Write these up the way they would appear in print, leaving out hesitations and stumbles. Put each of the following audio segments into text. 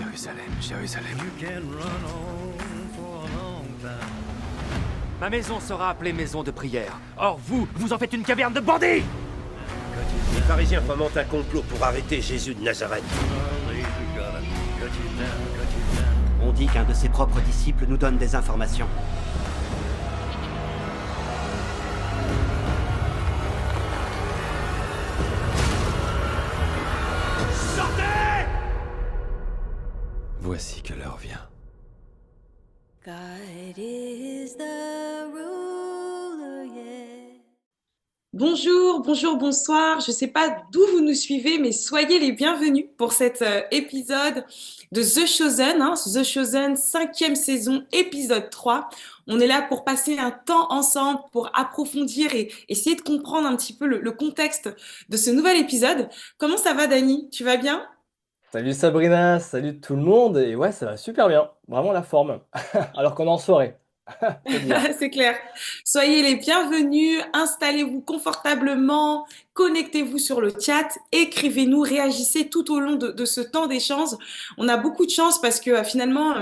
Jérusalem, Jérusalem. Ma maison sera appelée maison de prière. Or vous, vous en faites une caverne de bandits! Les pharisiens fomentent un complot pour arrêter Jésus de Nazareth. On dit qu'un de ses propres disciples nous donne des informations. Sortez! Voici que l'heure vient. God is the ruler, yeah. Bonjour, bonjour, bonsoir. Je ne sais pas d'où vous nous suivez, mais soyez les bienvenus pour cet épisode de The Chosen, The Chosen 5e saison, épisode 3. On est là pour passer un temps ensemble, pour approfondir et essayer de comprendre un petit peu le contexte de ce nouvel épisode. Comment ça va, Dany? Tu vas bien? Salut Sabrina, salut tout le monde, et ouais, ça va super bien, vraiment la forme, alors qu'on est en soirée, faut dire. C'est clair. Soyez les bienvenus, installez-vous confortablement, connectez-vous sur le chat, écrivez-nous, réagissez tout au long de ce temps d'échange. On a beaucoup de chance parce que finalement,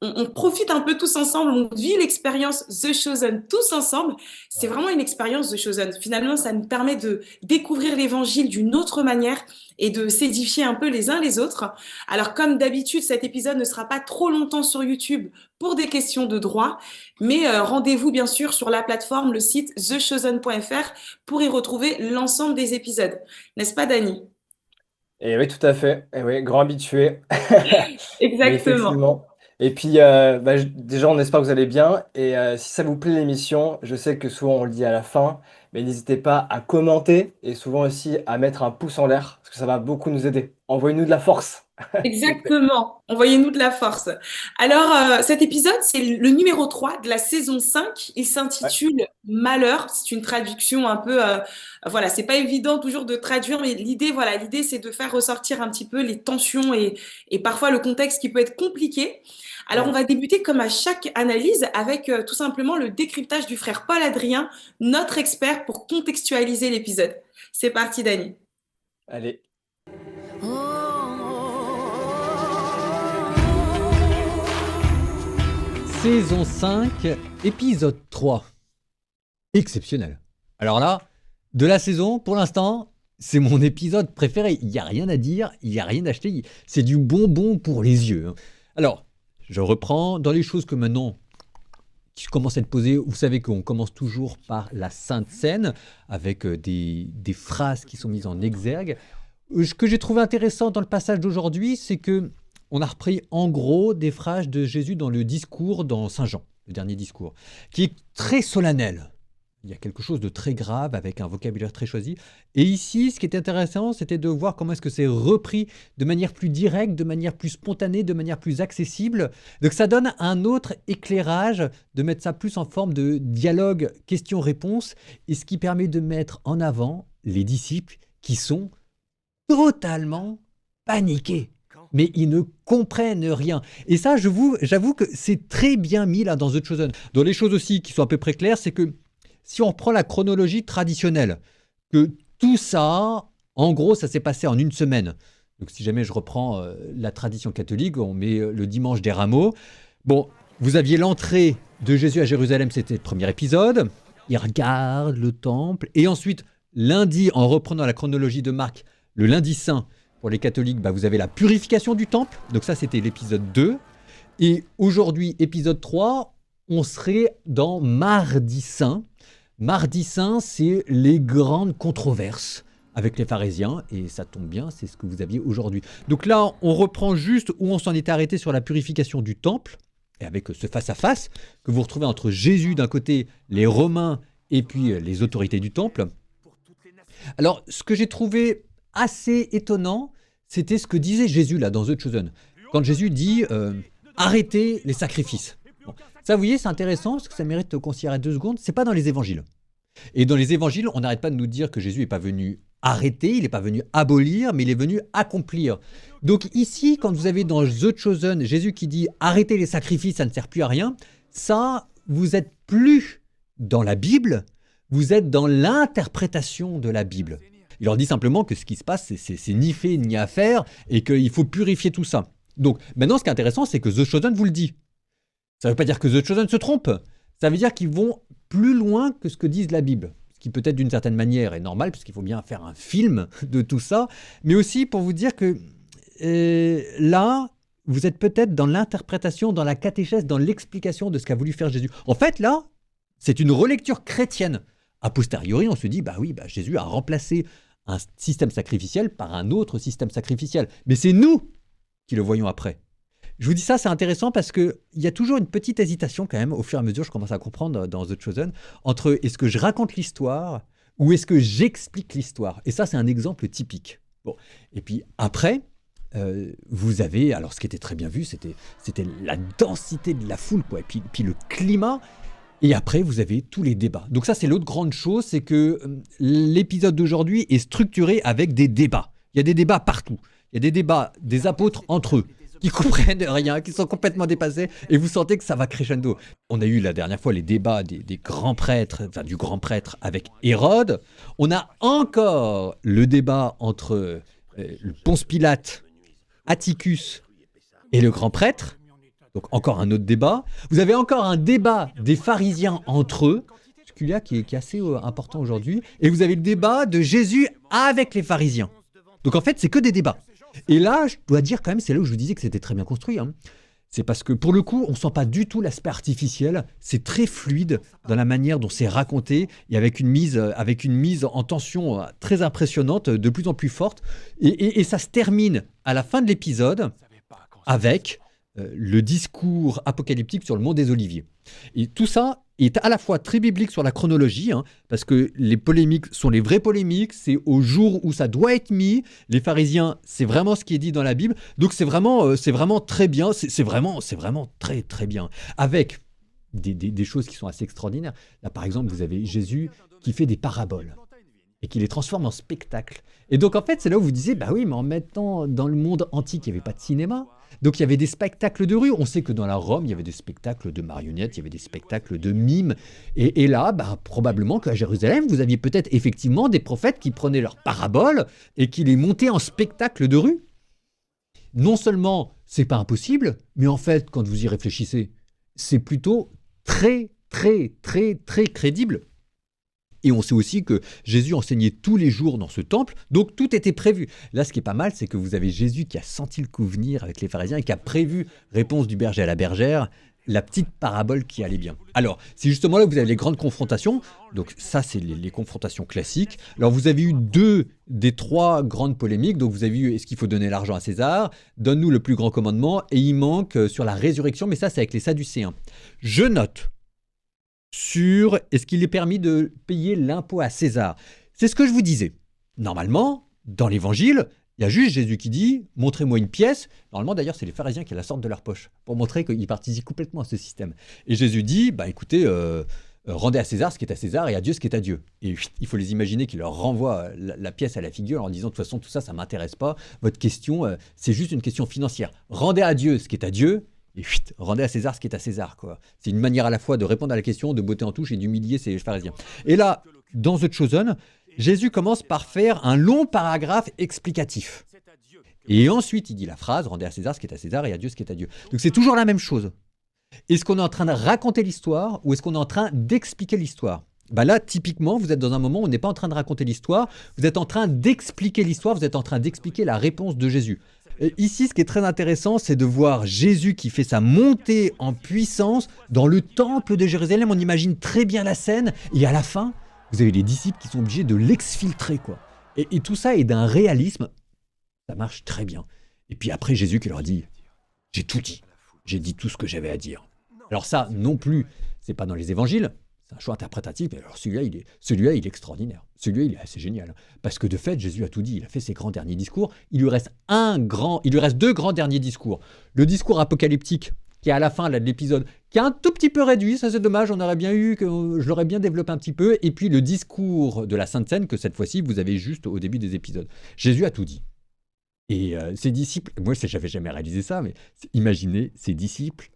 on profite un peu tous ensemble, on vit l'expérience The Chosen tous ensemble. C'est Ouais. vraiment une expérience The Chosen. Finalement, ça nous permet de découvrir l'évangile d'une autre manière et de s'édifier un peu les uns les autres. Alors, comme d'habitude, cet épisode ne sera pas trop longtemps sur YouTube pour des questions de droit, mais rendez-vous bien sûr sur la plateforme, le site thechosen.fr pour y retrouver l'ensemble des épisodes. N'est-ce pas, Dany? Et oui, tout à fait, et oui, grand habitué, mais Exactement. effectivement. Et puis, déjà, on espère que vous allez bien, et si ça vous plaît l'émission, je sais que souvent on le dit à la fin, mais n'hésitez pas à commenter, et souvent aussi à mettre un pouce en l'air, parce que ça va beaucoup nous aider. Envoyez-nous de la force, s'il vous plaît. Exactement. Envoyez-nous de la force. Alors, cet épisode, c'est le numéro 3 de la saison 5. Il Ouais. s'intitule Malheur. C'est une traduction un peu, voilà, c'est pas évident toujours de traduire, mais l'idée, c'est de faire ressortir un petit peu les tensions et parfois le contexte qui peut être compliqué. Alors, on Mm. va débuter comme à chaque analyse avec tout simplement le décryptage du frère Paul Adrien, notre expert pour contextualiser l'épisode. C'est parti, Dany. Allez. Saison 5, épisode 3. Exceptionnel. Alors là, de la saison, pour l'instant, c'est mon épisode préféré. Il n'y a rien à dire, il n'y a rien à acheter. C'est du bonbon pour les yeux. Alors, je reprends dans les choses que maintenant qui commencent à être posées. Vous savez qu'on commence toujours par la Sainte Seine, avec des phrases qui sont mises en exergue. Ce que j'ai trouvé intéressant dans le passage d'aujourd'hui, c'est que on a repris en gros des phrases de Jésus dans le discours dans Saint Jean, le dernier discours, qui est très solennel. Il y a quelque chose de très grave avec un vocabulaire très choisi. Et ici, ce qui était intéressant, c'était de voir comment est-ce que c'est repris de manière plus directe, de manière plus spontanée, de manière plus accessible. Donc ça donne un autre éclairage, de mettre ça plus en forme de dialogue question-réponse, et ce qui permet de mettre en avant les disciples qui sont totalement paniqués. Mais ils ne comprennent rien. Et ça, j'avoue que c'est très bien mis là dans The Chosen. Dans les choses aussi qui sont à peu près claires, c'est que si on reprend la chronologie traditionnelle, que tout ça, en gros, ça s'est passé en une semaine. Donc si jamais je reprends la tradition catholique, on met le dimanche des Rameaux. Bon, vous aviez l'entrée de Jésus à Jérusalem, c'était le premier épisode. Il regarde le temple. Et ensuite, lundi, en reprenant la chronologie de Marc, le lundi saint, pour les catholiques, vous avez la purification du temple. Donc ça, c'était l'épisode 2. Et aujourd'hui, épisode 3, on serait dans Mardi Saint. Mardi Saint, c'est les grandes controverses avec les pharisiens. Et ça tombe bien, c'est ce que vous aviez aujourd'hui. Donc là, on reprend juste où on s'en était arrêté sur la purification du temple. Et avec ce face-à-face que vous retrouvez entre Jésus d'un côté, les Romains et puis les autorités du temple. Alors, ce que j'ai trouvé assez étonnant, c'était ce que disait Jésus là dans The Chosen. Quand Jésus dit arrêtez les sacrifices. Bon. Ça, vous voyez, c'est intéressant parce que ça mérite de considérer 2 secondes. C'est pas dans les évangiles. Et dans les évangiles, on n'arrête pas de nous dire que Jésus n'est pas venu arrêter, il n'est pas venu abolir, mais il est venu accomplir. Donc ici, quand vous avez dans The Chosen Jésus qui dit arrêtez les sacrifices, ça ne sert plus à rien, ça, vous êtes plus dans la Bible, vous êtes dans l'interprétation de la Bible. Il leur dit simplement que ce qui se passe, c'est ni fait ni à faire et qu'il faut purifier tout ça. Donc maintenant, ce qui est intéressant, c'est que The Chosen vous le dit. Ça ne veut pas dire que The Chosen se trompe. Ça veut dire qu'ils vont plus loin que ce que disent la Bible. Ce qui peut-être d'une certaine manière est normal, puisqu'il faut bien faire un film de tout ça. Mais aussi pour vous dire que là, vous êtes peut-être dans l'interprétation, dans la catéchèse, dans l'explication de ce qu'a voulu faire Jésus. En fait, là, c'est une relecture chrétienne. A posteriori, on se dit, Jésus a remplacé un système sacrificiel par un autre système sacrificiel. Mais c'est nous qui le voyons après. Je vous dis ça, c'est intéressant parce qu'il y a toujours une petite hésitation quand même, au fur et à mesure, je commence à comprendre dans The Chosen, entre est-ce que je raconte l'histoire ou est-ce que j'explique l'histoire. Et ça, c'est un exemple typique. Bon. Et puis après, vous avez, alors ce qui était très bien vu, c'était la densité de la foule, quoi, et puis le climat. Et après, vous avez tous les débats. Donc ça, c'est l'autre grande chose, c'est que l'épisode d'aujourd'hui est structuré avec des débats. Il y a des débats partout. Il y a des débats des apôtres entre eux, qui comprennent rien, qui sont complètement dépassés, et vous sentez que ça va crescendo. On a eu la dernière fois les débats des grands prêtres, enfin du grand prêtre avec Hérode. On a encore le débat entre Ponce Pilate, Atticus et le grand prêtre. Donc encore un autre débat. Vous avez encore un débat des pharisiens entre eux, celui-là qui est assez important aujourd'hui. Et vous avez le débat de Jésus avec les pharisiens. Donc en fait, c'est que des débats. Et là, je dois dire quand même, c'est là où je vous disais que c'était très bien construit. C'est parce que pour le coup, on ne sent pas du tout l'aspect artificiel. C'est très fluide dans la manière dont c'est raconté et avec une mise en tension très impressionnante, de plus en plus forte. Et ça se termine à la fin de l'épisode avec le discours apocalyptique sur le mont des Oliviers. Et tout ça est à la fois très biblique sur la chronologie, parce que les polémiques sont les vraies polémiques, c'est au jour où ça doit être mis. Les pharisiens, c'est vraiment ce qui est dit dans la Bible. Donc c'est vraiment très bien, c'est vraiment très très bien. Avec des choses qui sont assez extraordinaires. Là par exemple, vous avez Jésus qui fait des paraboles et qui les transforme en spectacle. Et donc en fait, c'est là où vous disiez, oui, mais en mettant dans le monde antique, il n'y avait pas de cinéma. Donc il y avait des spectacles de rue. On sait que dans la Rome, il y avait des spectacles de marionnettes, il y avait des spectacles de mimes. Et là, probablement qu'à Jérusalem, vous aviez peut-être effectivement des prophètes qui prenaient leurs paraboles et qui les montaient en spectacle de rue. Non seulement, c'est pas impossible, mais en fait, quand vous y réfléchissez, c'est plutôt très, très, très, très crédible. Et on sait aussi que Jésus enseignait tous les jours dans ce temple, donc tout était prévu. Là, ce qui est pas mal, c'est que vous avez Jésus qui a senti le coup venir avec les pharisiens et qui a prévu, réponse du berger à la bergère, la petite parabole qui allait bien. Alors, c'est justement là que vous avez les grandes confrontations. Donc ça, c'est les confrontations classiques. Alors, vous avez eu 2 des 3 grandes polémiques. Donc, vous avez eu, est-ce qu'il faut donner l'argent à César? Donne-nous le plus grand commandement. Et il manque sur la résurrection, mais ça, c'est avec les Sadducéens. Je note sur est-ce qu'il est permis de payer l'impôt à César. C'est ce que je vous disais. Normalement, dans l'Évangile, il y a juste Jésus qui dit « Montrez-moi une pièce ». Normalement, d'ailleurs, c'est les pharisiens qui la sortent de leur poche pour montrer qu'ils participent complètement à ce système. Et Jésus dit « Écoutez, rendez à César ce qui est à César et à Dieu ce qui est à Dieu ». Et il faut les imaginer qu'il leur renvoie la pièce à la figure en disant « De toute façon, tout ça, ça ne m'intéresse pas. Votre question, c'est juste une question financière. Rendez à Dieu ce qui est à Dieu ». Et rendez à César ce qui est à César, quoi. C'est une manière à la fois de répondre à la question, de botter en touche et d'humilier ces pharisiens. Et là, dans The Chosen, Jésus commence par faire un long paragraphe explicatif. Et ensuite, il dit la phrase « Rendez à César ce qui est à César et à Dieu ce qui est à Dieu ». Donc c'est toujours la même chose. Est-ce qu'on est en train de raconter l'histoire ou est-ce qu'on est en train d'expliquer l'histoire ? Là, typiquement, vous êtes dans un moment où on n'est pas en train de raconter l'histoire, vous êtes en train d'expliquer l'histoire, vous êtes en train d'expliquer la réponse de Jésus. Et ici, ce qui est très intéressant, c'est de voir Jésus qui fait sa montée en puissance dans le temple de Jérusalem. On imagine très bien la scène. Et à la fin, vous avez les disciples qui sont obligés de l'exfiltrer, quoi. Et tout ça est d'un réalisme. Ça marche très bien. Et puis après, Jésus qui leur dit « J'ai tout dit. J'ai dit tout ce que j'avais à dire. » Alors ça, non plus, c'est pas dans les évangiles. C'est un choix interprétatif, mais alors celui-là, il est extraordinaire. Celui-là, il est assez génial. Parce que de fait, Jésus a tout dit. Il a fait ses grands derniers discours. Il lui reste 2 grands derniers discours. Le discours apocalyptique, qui est à la fin de l'épisode, qui est un tout petit peu réduit. Ça, c'est dommage. On aurait bien je l'aurais bien développé un petit peu. Et puis le discours de la Sainte Seine, que cette fois-ci, vous avez juste au début des épisodes. Jésus a tout dit. Et ses disciples, moi, j'avais jamais réalisé ça, mais imaginez ses disciples,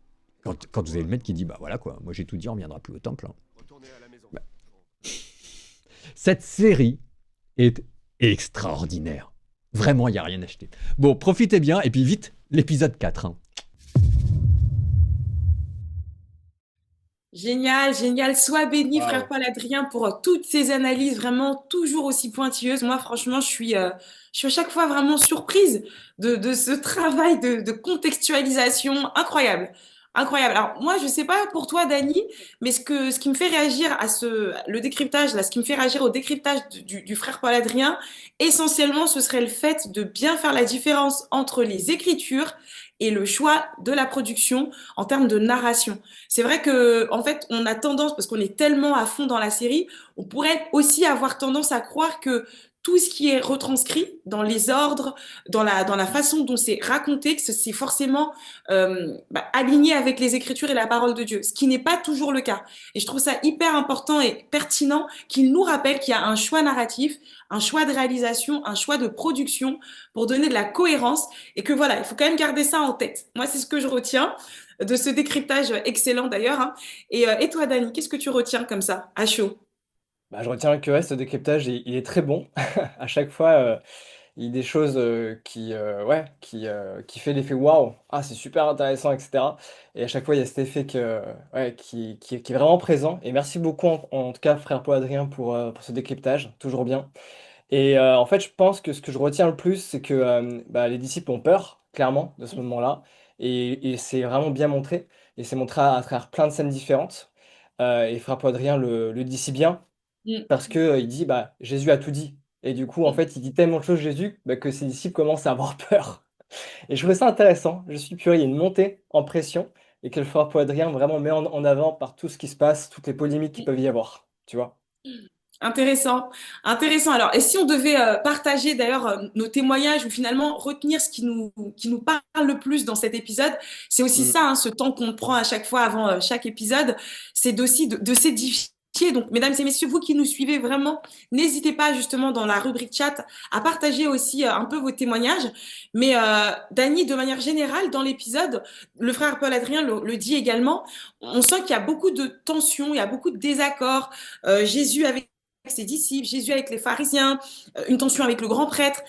quand vous avez le maître qui dit, voilà quoi, moi j'ai tout dit, on ne reviendra plus au temple. Cette série est extraordinaire. Vraiment, il n'y a rien à acheter. Bon, profitez bien, et puis vite, l'épisode 4. Hein. Génial, génial. Sois béni, frère Waouh. Paul-Adrien, pour toutes ces analyses vraiment toujours aussi pointilleuses. Moi, franchement, je suis à chaque fois vraiment surprise de ce travail de contextualisation incroyable. Incroyable. Alors, moi, je sais pas pour toi, Dani, mais ce qui me fait réagir à le décryptage, là, ce qui me fait réagir au décryptage du frère Paul-Adrien, essentiellement, ce serait le fait de bien faire la différence entre les écritures et le choix de la production en termes de narration. C'est vrai que, en fait, on a tendance, parce qu'on est tellement à fond dans la série, on pourrait aussi avoir tendance à croire que tout ce qui est retranscrit dans les ordres, dans la façon dont c'est raconté, que c'est forcément aligné avec les Écritures et la parole de Dieu, ce qui n'est pas toujours le cas. Et je trouve ça hyper important et pertinent qu'il nous rappelle qu'il y a un choix narratif, un choix de réalisation, un choix de production pour donner de la cohérence et que voilà, il faut quand même garder ça en tête. Moi, c'est ce que je retiens de ce décryptage excellent d'ailleurs. Hein. Et toi, Dani, qu'est-ce que tu retiens comme ça, à chaud? Bah, je retiens que ouais, ce décryptage, il est très bon. À chaque fois, il y a des choses ouais, qui fait l'effet waouh, ah, c'est super intéressant, etc. Et à chaque fois, il y a cet effet ouais, qui est vraiment présent. Et merci beaucoup, en tout cas, frère Paul Adrien, pour ce décryptage, toujours bien. Et en fait, je pense que ce que je retiens le plus, c'est que bah, les disciples ont peur, clairement, de ce moment-là. Et c'est vraiment bien montré. Et c'est montré à travers plein de scènes différentes. Et frère Paul Adrien le dit si bien. Mm, Parce que, il dit: «Bah, Jésus a tout dit» et du coup, en mm. fait, il dit tellement de choses Jésus, bah, que ses disciples commencent à avoir peur et je trouvais ça intéressant. Je suis purée, il y a une montée en pression et que le frère Paul Adrien vraiment met en avant par tout ce qui se passe, toutes les polémiques qu'il peuvent y avoir, tu vois? Intéressant, intéressant. Alors, et si on devait partager d'ailleurs nos témoignages ou finalement retenir ce qui nous parle le plus dans cet épisode, c'est aussi Mmh. ça, hein, ce temps qu'on prend à chaque fois avant chaque épisode, c'est aussi de s'édifier. Donc, mesdames et messieurs, vous qui nous suivez vraiment, n'hésitez pas justement dans la rubrique chat à partager aussi un peu vos témoignages. Mais Dany, de manière générale, dans l'épisode, le frère Paul Adrien le dit également, on sent qu'il y a beaucoup de tensions, il y a beaucoup de désaccords. Jésus avec ses disciples, Jésus avec les pharisiens, une tension avec le grand prêtre.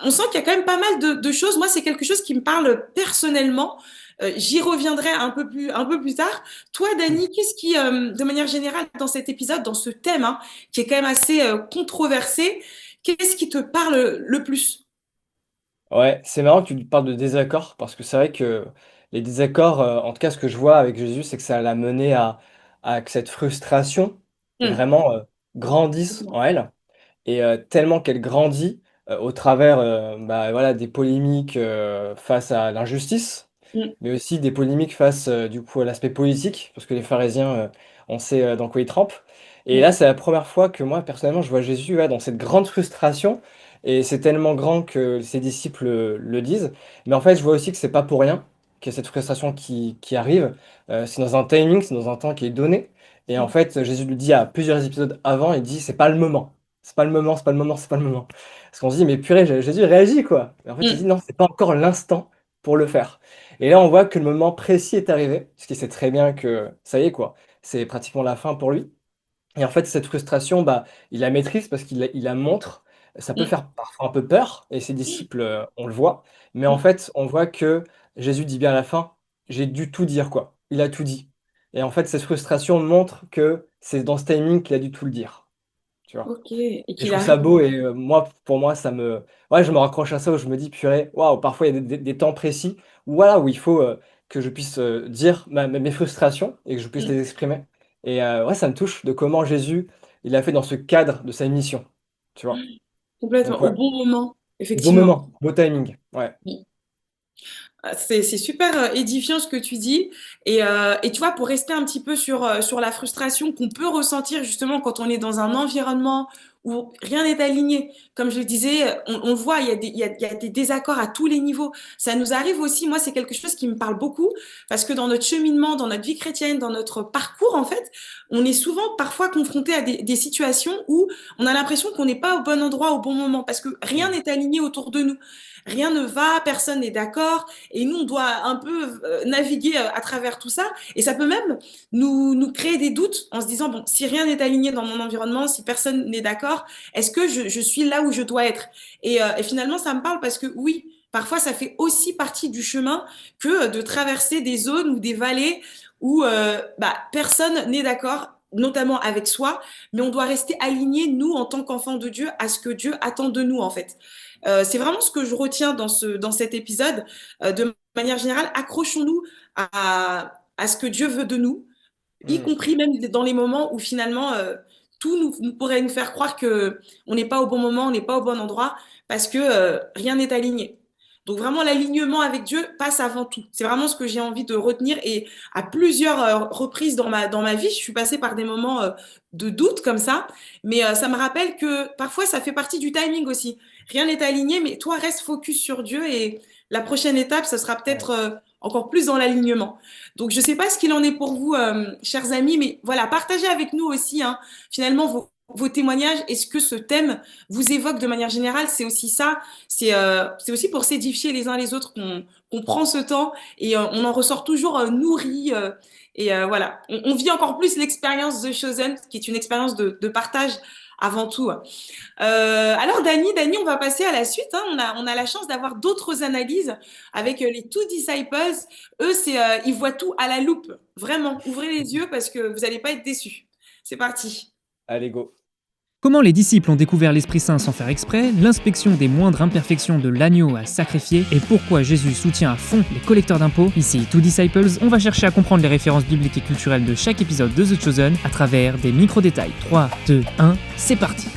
On sent qu'il y a quand même pas mal de choses. Moi, c'est quelque chose qui me parle personnellement. J'y reviendrai un peu plus tard. Toi, Dany, qu'est-ce qui, de manière générale, dans cet épisode, dans ce thème, hein, qui est quand même assez controversé, qu'est-ce qui te parle le plus? Ouais, c'est marrant que tu parles de désaccords parce que c'est vrai que les désaccords, en tout cas, ce que je vois avec Jésus, c'est que ça l'a mené à que cette frustration vraiment, grandisse en elle. Et tellement qu'elle grandit, au travers, bah, voilà, des polémiques, face à l'injustice, Mm, mais aussi des polémiques face, du coup, à l'aspect politique, parce que les pharisiens, on sait, dans quoi ils trempent. Et mm, là, c'est la première fois que moi, personnellement, je vois Jésus, ouais, dans cette grande frustration et c'est tellement grand que ses disciples, le disent. Mais en fait, je vois aussi que c'est pas pour rien qu'il y a cette frustration qui arrive, c'est dans un timing, c'est dans un temps qui est donné et en mm, fait, Jésus le dit à plusieurs épisodes avant, il dit: «C'est pas le moment». C'est pas le moment, c'est pas le moment, c'est pas le moment. Parce qu'on se dit: «Mais purée, Jésus réagit, quoi». Mais en fait, il dit: mm, «Non, c'est pas encore l'instant pour le faire». Et là, on voit que le moment précis est arrivé, puisqu'il sait très bien que ça y est, quoi, c'est pratiquement la fin pour lui. Et en fait, cette frustration, bah, il la maîtrise parce qu'il la montre. Ça peut mm, faire parfois un peu peur et ses disciples, on le voit. Mais en mm. fait, on voit que Jésus dit bien à la fin: «J'ai dû tout dire, quoi». Il a tout dit. Et en fait, cette frustration montre que c'est dans ce timing qu'il a dû tout le dire, tu vois? Ok, et Et je qu'il trouve ça arrive. beau et moi, pour moi, ça me ouais, je me raccroche à ça où je me dis: «Purée, waouh!» Parfois, il y a des temps précis où voilà, où il faut, que je puisse, dire mes frustrations et que je puisse Mm, les exprimer et ouais, ça me touche de comment Jésus, il a fait dans ce cadre de sa mission, tu vois? Donc complètement, au ouais, bon moment, beau effectivement. moment, beau timing, ouais. Ah, c'est super édifiant ce que tu dis. Et tu vois, pour rester un petit peu sur la frustration qu'on peut ressentir justement quand on est dans un environnement où rien n'est aligné. Comme je le disais, on le voit, il y a des désaccords à tous les niveaux. Ça nous arrive aussi, moi, c'est quelque chose qui me parle beaucoup parce que dans notre cheminement, dans notre vie chrétienne, dans notre parcours, en fait, on est souvent parfois confronté à des situations où on a l'impression qu'on n'est pas au bon endroit au bon moment parce que rien Mmh. n'est aligné autour de nous. Rien ne va, personne n'est d'accord. Et nous, on doit un peu naviguer à travers tout ça. Et ça peut même nous créer des doutes en se disant, bon, si rien n'est aligné dans mon environnement, si personne n'est d'accord, est-ce que je suis là où je dois être? Et finalement, ça me parle parce que oui, parfois ça fait aussi partie du chemin que de traverser des zones ou des vallées où personne n'est d'accord, notamment avec soi, mais on doit rester aligné, nous, en tant qu'enfants de Dieu, à ce que Dieu attend de nous, en fait. C'est vraiment ce que je retiens dans cet épisode. De manière générale, accrochons-nous à ce que Dieu veut de nous, y compris même dans les moments où finalement tout nous pourrait nous faire croire que on n'est pas au bon moment, on n'est pas au bon endroit, parce que rien n'est aligné. Donc vraiment, l'alignement avec Dieu passe avant tout. C'est vraiment ce que j'ai envie de retenir. Et à plusieurs reprises dans ma vie, je suis passée par des moments de doute comme ça. Mais ça me rappelle que parfois, ça fait partie du timing aussi. Rien n'est aligné, mais toi, reste focus sur Dieu. Et la prochaine étape, ce sera peut-être encore plus dans l'alignement. Donc, je ne sais pas ce qu'il en est pour vous, chers amis, mais voilà, partagez avec nous aussi, finalement, vos témoignages et ce que ce thème vous évoque de manière générale. C'est aussi ça, c'est aussi pour s'édifier les uns les autres qu'on prend ce temps et on en ressort toujours nourri. Voilà, on vit encore plus l'expérience The Chosen, qui est une expérience de partage avant tout. Alors Dany, on va passer à la suite. On a la chance d'avoir d'autres analyses avec les Two Disciples. Eux, ils voient tout à la loupe. Vraiment, ouvrez les yeux parce que vous n'allez pas être déçus. C'est parti. Allez, go. Comment les disciples ont découvert l'Esprit Saint sans faire exprès, l'inspection des moindres imperfections de l'agneau à sacrifier et pourquoi Jésus soutient à fond les collecteurs d'impôts. Ici, Two Disciples, on va chercher à comprendre les références bibliques et culturelles de chaque épisode de The Chosen à travers des micro-détails. 3, 2, 1, c'est parti!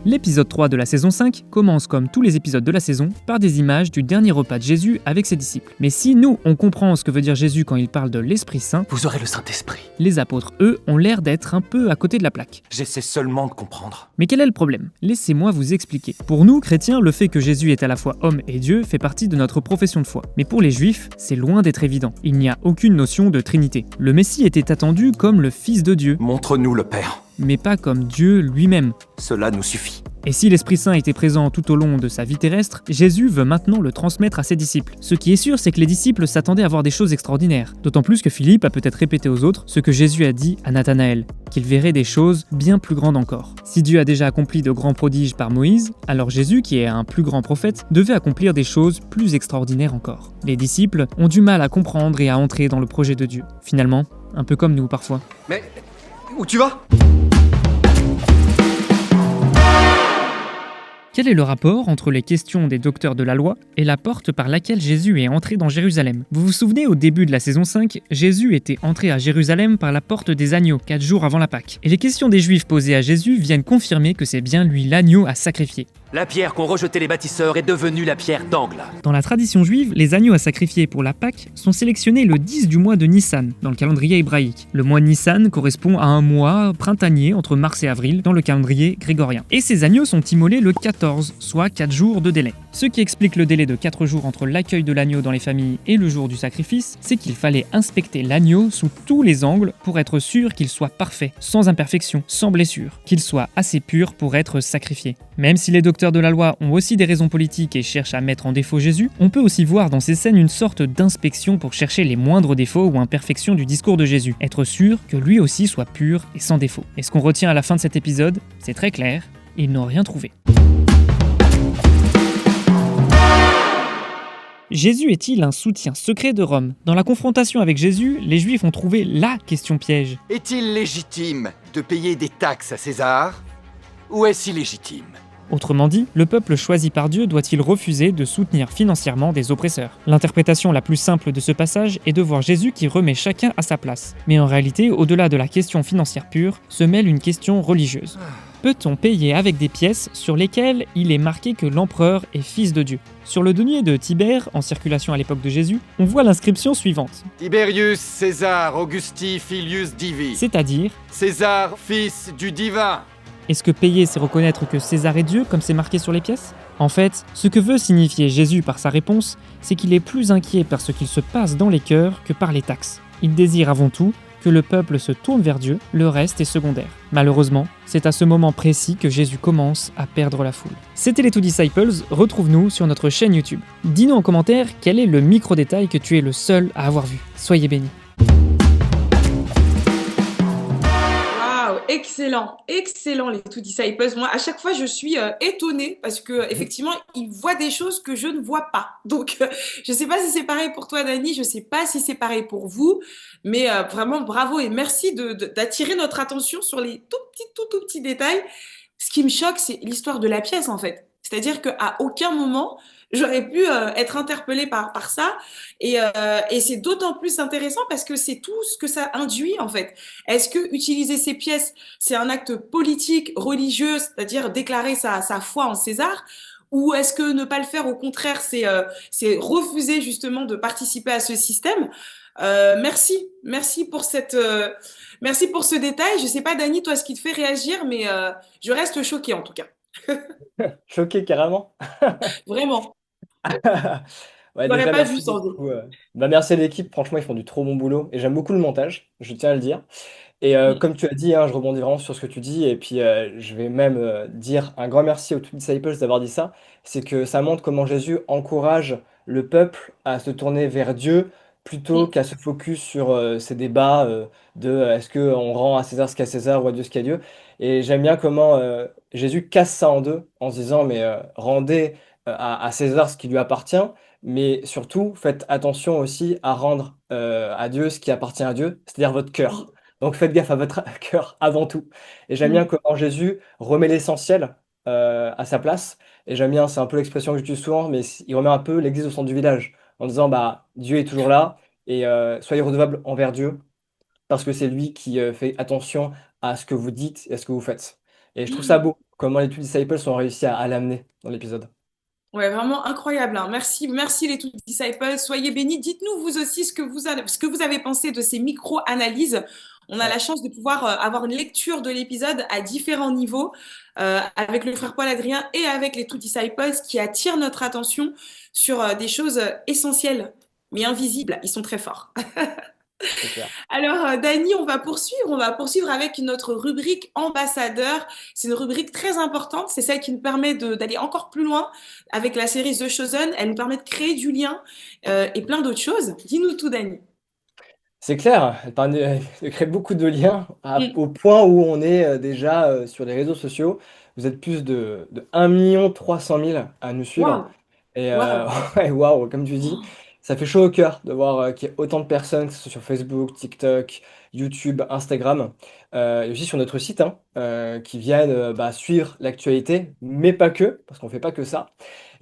L'épisode 3 de la saison 5 commence comme tous les épisodes de la saison par des images du dernier repas de Jésus avec ses disciples. Mais si nous, on comprend ce que veut dire Jésus quand il parle de l'Esprit Saint, Vous aurez le Saint-Esprit. les apôtres, eux, ont l'air d'être un peu à côté de la plaque. J'essaie seulement de comprendre. Mais quel est le problème? Laissez-moi vous expliquer. Pour nous, chrétiens, le fait que Jésus est à la fois homme et Dieu fait partie de notre profession de foi. Mais pour les Juifs, c'est loin d'être évident. Il n'y a aucune notion de Trinité. Le Messie était attendu comme le Fils de Dieu, Montre-nous le Père. mais pas comme Dieu lui-même. Cela nous suffit. Et si l'Esprit Saint était présent tout au long de sa vie terrestre, Jésus veut maintenant le transmettre à ses disciples. Ce qui est sûr, c'est que les disciples s'attendaient à voir des choses extraordinaires. D'autant plus que Philippe a peut-être répété aux autres ce que Jésus a dit à Nathanaël, qu'il verrait des choses bien plus grandes encore. Si Dieu a déjà accompli de grands prodiges par Moïse, alors Jésus, qui est un plus grand prophète, devait accomplir des choses plus extraordinaires encore. Les disciples ont du mal à comprendre et à entrer dans le projet de Dieu. Finalement, un peu comme nous parfois. Mais où tu vas? Quel est le rapport entre les questions des docteurs de la loi et la porte par laquelle Jésus est entré dans Jérusalem? Vous vous souvenez, au début de la saison 5, Jésus était entré à Jérusalem par la porte des agneaux, 4 jours avant la Pâque. Et les questions des Juifs posées à Jésus viennent confirmer que c'est bien lui l'agneau à sacrifier. La pierre qu'ont rejetée les bâtisseurs est devenue la pierre d'angle. Dans la tradition juive, les agneaux à sacrifier pour la Pâque sont sélectionnés le 10 du mois de Nissan, dans le calendrier hébraïque. Le mois Nissan correspond à un mois printanier entre mars et avril dans le calendrier grégorien. Et ces agneaux sont immolés le 14, soit 4 jours de délai. Ce qui explique le délai de 4 jours entre l'accueil de l'agneau dans les familles et le jour du sacrifice, c'est qu'il fallait inspecter l'agneau sous tous les angles pour être sûr qu'il soit parfait, sans imperfection, sans blessure, qu'il soit assez pur pour être sacrifié. Même si les docteurs de la loi ont aussi des raisons politiques et cherchent à mettre en défaut Jésus, on peut aussi voir dans ces scènes une sorte d'inspection pour chercher les moindres défauts ou imperfections du discours de Jésus, être sûr que lui aussi soit pur et sans défaut. Et ce qu'on retient à la fin de cet épisode, c'est très clair, ils n'ont rien trouvé. Jésus est-il un soutien secret de Rome? Dans la confrontation avec Jésus, les Juifs ont trouvé la question piège. Est-il légitime de payer des taxes à César ou est-ce illégitime? Autrement dit, le peuple choisi par Dieu doit-il refuser de soutenir financièrement des oppresseurs? L'interprétation la plus simple de ce passage est de voir Jésus qui remet chacun à sa place. Mais en réalité, au-delà de la question financière pure, se mêle une question religieuse. Peut-on payer avec des pièces sur lesquelles il est marqué que l'empereur est fils de Dieu? Sur le denier de Tibère, en circulation à l'époque de Jésus, on voit l'inscription suivante. Tiberius César Augusti Filius Divi. C'est-à-dire, César, fils du divin. est-ce que payer, c'est reconnaître que César est Dieu, comme c'est marqué sur les pièces? En fait, ce que veut signifier Jésus par sa réponse, c'est qu'il est plus inquiet par ce qu'il se passe dans les cœurs que par les taxes. Il désire avant tout que le peuple se tourne vers Dieu, le reste est secondaire. Malheureusement, c'est à ce moment précis que Jésus commence à perdre la foule. C'était les Two Disciples, retrouve-nous sur notre chaîne YouTube. Dis-nous en commentaire quel est le micro-détail que tu es le seul à avoir vu. Soyez bénis. Waouh, excellent. excellent, excellent les Two Disciples. Moi, à chaque fois, je suis étonnée parce que effectivement, ils voient des choses que je ne vois pas. Donc, je ne sais pas si c'est pareil pour toi, Dani. Je ne sais pas si c'est pareil pour vous, mais vraiment bravo et merci d'attirer notre attention sur les tout petits détails. Ce qui me choque, c'est l'histoire de la pièce en fait. C'est-à-dire qu'à aucun moment j'aurais pu être interpellée par ça. Et c'est d'autant plus intéressant parce que c'est tout ce que ça induit en fait. Est-ce que utiliser ces pièces, c'est un acte politique, religieux, c'est-à-dire déclarer sa foi en César? Ou est-ce que ne pas le faire, au contraire, c'est refuser justement de participer à ce système? Merci pour merci pour ce détail. Je sais pas, Dani, toi, ce qui te fait réagir, mais je reste choquée en tout cas. Choqué carrément. Vraiment. Ouais, Je l'aurais déjà, pas vu merci sans eux. beaucoup. Bah, merci à l'équipe. Franchement, ils font du trop bon boulot. Et j'aime beaucoup le montage, je tiens à le dire. Et Mm. comme tu as dit, hein, je rebondis vraiment sur ce que tu dis. Et puis, je vais même dire un grand merci aux Two Disciples d'avoir dit ça. C'est que ça montre comment Jésus encourage le peuple à se tourner vers Dieu plutôt Mm. qu'à se focus sur ces débats de est-ce qu'on rend à César ce qu'à César ou à Dieu ce qu'à Dieu. Et j'aime bien comment Jésus casse ça en deux en se disant, mais rendez à César ce qui lui appartient, mais surtout faites attention aussi à rendre à Dieu ce qui appartient à Dieu, c'est-à-dire votre cœur. Donc faites gaffe à votre cœur avant tout. Et j'aime bien Mm. comment Jésus remet l'essentiel à sa place. Et j'aime bien, c'est un peu l'expression que j'utilise souvent, mais il remet un peu l'église au centre du village en disant bah Dieu est toujours là et soyez redevables envers Dieu parce que c'est lui qui fait attention à ce que vous dites et à ce que vous faites. Et je trouve ça Mm. beau, comment les Two Disciples ont réussi à l'amener dans l'épisode. Ouais, vraiment incroyable, hein. Merci les Two Disciples. Soyez bénis. Dites-nous vous aussi ce que vous avez pensé de ces micro-analyses. On a Ouais. la chance de pouvoir avoir une lecture de l'épisode à différents niveaux avec le frère Paul Adrien et avec les Two Disciples qui attirent notre attention sur des choses essentielles mais invisibles. Ils sont très forts. C'est clair. Alors, Dani, on va poursuivre. On va poursuivre avec notre rubrique ambassadeur. C'est une rubrique très importante. C'est celle qui nous permet d'aller encore plus loin avec la série The Chosen. Elle nous permet de créer du lien et plein d'autres choses. Dis-nous tout, Dani. C'est clair, elle permet de créer beaucoup de liens Mm. au point où on est déjà sur les réseaux sociaux. Vous êtes plus de 1 300 000 à nous suivre. Waouh, Et waouh. ouais, waouh, comme tu dis, ça fait chaud au cœur de voir qu'il y ait autant de personnes, que ce soit sur Facebook, TikTok, YouTube, Instagram, et aussi sur notre site, hein, qui viennent bah, suivre l'actualité, mais pas que, parce qu'on fait pas que ça.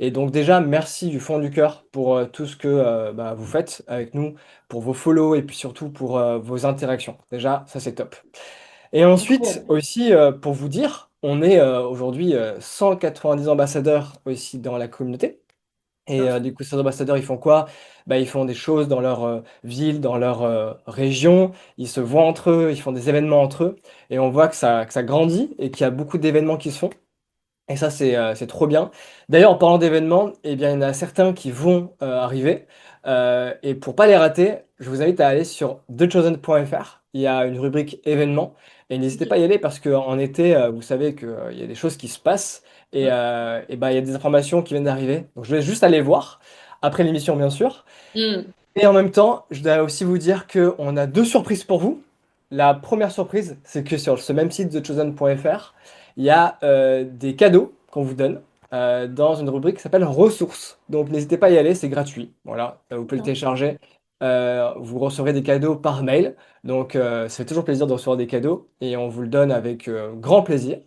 Et donc déjà, merci du fond du cœur pour tout ce que bah, vous faites avec nous, pour vos follow et puis surtout pour vos interactions. Déjà, ça c'est top. Et ensuite, Incroyable. aussi, pour vous dire, on est aujourd'hui 190 ambassadeurs aussi dans la communauté. Et Top. du coup, ces ambassadeurs, ils font quoi? Bah, ils font des choses dans leur ville, dans leur région. Ils se voient entre eux, ils font des événements entre eux. Et on voit que ça grandit et qu'il y a beaucoup d'événements qui se font. Et ça, c'est trop bien. D'ailleurs, en parlant d'événements, eh bien, il y en a certains qui vont arriver. Et pour pas les rater, je vous invite à aller sur thechosen.fr. Il y a une rubrique événements. Et n'hésitez pas à y aller parce qu'en été, vous savez qu'il y a des choses qui se passent. Et ben, il y a des informations qui viennent d'arriver. Donc, je vais juste aller voir, après l'émission, bien sûr. Mm. Et en même temps, je dois aussi vous dire qu'on a deux surprises pour vous. La première surprise, c'est que sur ce même site, thechosen.fr, il y a des cadeaux qu'on vous donne dans une rubrique qui s'appelle ressources. Donc n'hésitez pas à y aller, c'est gratuit. Voilà, vous pouvez le télécharger. Vous recevrez des cadeaux par mail. Donc ça fait toujours plaisir de recevoir des cadeaux et on vous le donne avec grand plaisir.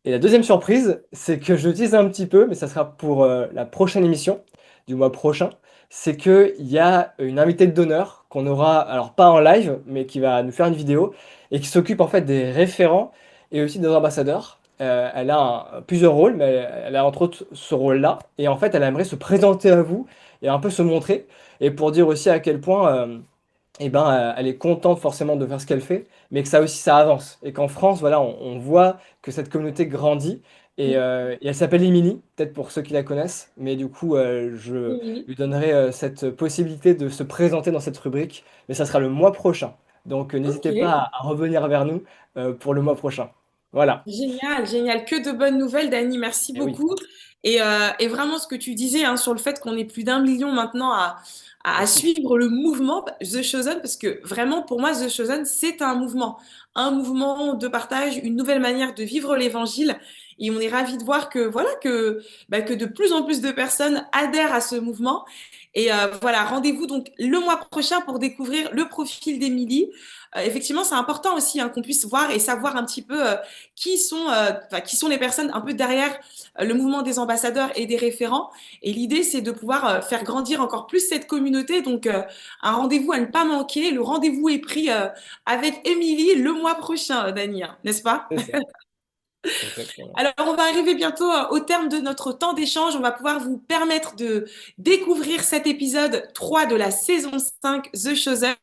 Et la deuxième surprise, c'est que je tease un petit peu, mais ça sera pour la prochaine émission du mois prochain. C'est qu'il y a une invitée d'honneur qu'on aura, alors pas en live, mais qui va nous faire une vidéo et qui s'occupe en fait des référents et aussi des ambassadeurs. Elle a plusieurs rôles, mais elle a entre autres ce rôle-là. Et en fait, elle aimerait se présenter à vous et un peu se montrer. Et pour dire aussi à quel point eh ben, elle est contente forcément de faire ce qu'elle fait, mais que ça aussi, ça avance. Et qu'en France, voilà, on voit que cette communauté grandit. Et elle s'appelle Emily, peut-être pour ceux qui la connaissent, mais du coup, je Oui. lui donnerai cette possibilité de se présenter dans cette rubrique, mais ça sera le mois prochain. Donc, Ok. n'hésitez pas à revenir vers nous pour le mois prochain. Voilà. Génial, génial. Que de bonnes nouvelles, Dani. Merci Et oui. beaucoup. Et vraiment, ce que tu disais hein, sur le fait qu'on est plus d'1 million maintenant à suivre le mouvement The Chosen, parce que vraiment, pour moi, The Chosen, c'est un mouvement de partage, une nouvelle manière de vivre l'évangile. Et on est ravis de voir que, voilà, que de plus en plus de personnes adhèrent à ce mouvement. Et voilà, rendez-vous donc le mois prochain pour découvrir le profil d'Émilie. Effectivement, c'est important aussi hein, qu'on puisse voir et savoir un petit peu qui sont les personnes un peu derrière le mouvement des ambassadeurs et des référents. Et l'idée, c'est de pouvoir faire grandir encore plus cette communauté. Donc, un rendez-vous à ne pas manquer. Le rendez-vous est pris avec Émilie le mois prochain, Dany, hein, n'est-ce pas? C'est ça, exactement. Alors, on va arriver bientôt au terme de notre temps d'échange. On va pouvoir vous permettre de découvrir cet épisode 3 de la saison 5, The Chosen.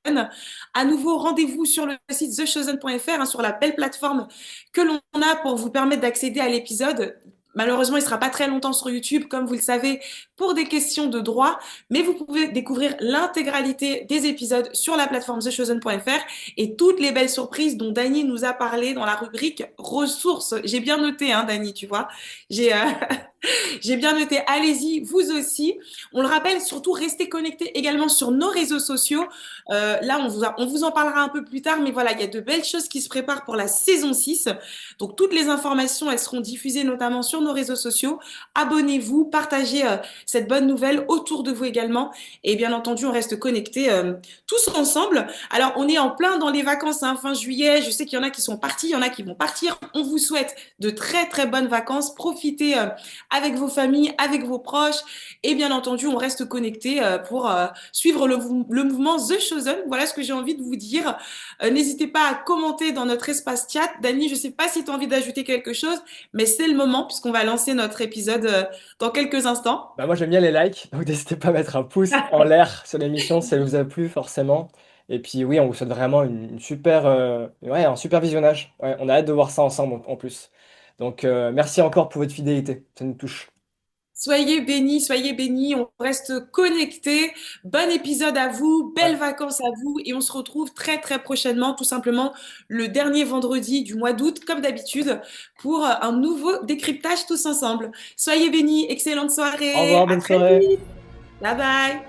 À nouveau, rendez-vous sur le site thechosen.fr, hein, sur la belle plateforme que l'on a pour vous permettre d'accéder à l'épisode. Malheureusement, il ne sera pas très longtemps sur YouTube, comme vous le savez, pour des questions de droit, mais vous pouvez découvrir l'intégralité des épisodes sur la plateforme thechosen.fr et toutes les belles surprises dont Dany nous a parlé dans la rubrique ressources. J'ai bien noté, hein, Dany, tu vois. J'ai j'ai bien noté. Allez-y, vous aussi. On le rappelle, surtout, restez connectés également sur nos réseaux sociaux. Là, on vous en parlera un peu plus tard, mais voilà, il y a de belles choses qui se préparent pour la saison 6. Donc, toutes les informations, elles seront diffusées notamment sur nos réseaux sociaux. Abonnez-vous, partagez cette bonne nouvelle autour de vous également. Et bien entendu, on reste connectés tous ensemble. Alors, on est en plein dans les vacances, hein, fin juillet. Je sais qu'il y en a qui sont partis, il y en a qui vont partir. On vous souhaite de très, très bonnes vacances. Profitez avec vos familles, avec vos proches. Et bien entendu, on reste connectés pour suivre le mouvement The Chosen. Voilà ce que j'ai envie de vous dire. N'hésitez pas à commenter dans notre espace chat. Dany, je ne sais pas si tu as envie d'ajouter quelque chose, mais c'est le moment puisqu'on va lancer notre épisode dans quelques instants. Bah, moi, j'aime bien les likes, donc n'hésitez pas à mettre un pouce en l'air sur l'émission si elle vous a plu, forcément. Et puis, oui, on vous souhaite vraiment une super, ouais, un super visionnage. Ouais, on a hâte de voir ça ensemble en plus. Donc, merci encore pour votre fidélité. Ça nous touche. Soyez bénis, on reste connectés. Bon épisode à vous, belles vacances à vous et on se retrouve très très prochainement, tout simplement le dernier vendredi du mois d'août, comme d'habitude, pour un nouveau décryptage tous ensemble. Soyez bénis, excellente soirée. Au revoir, À bonne très soirée. vite. Bye bye.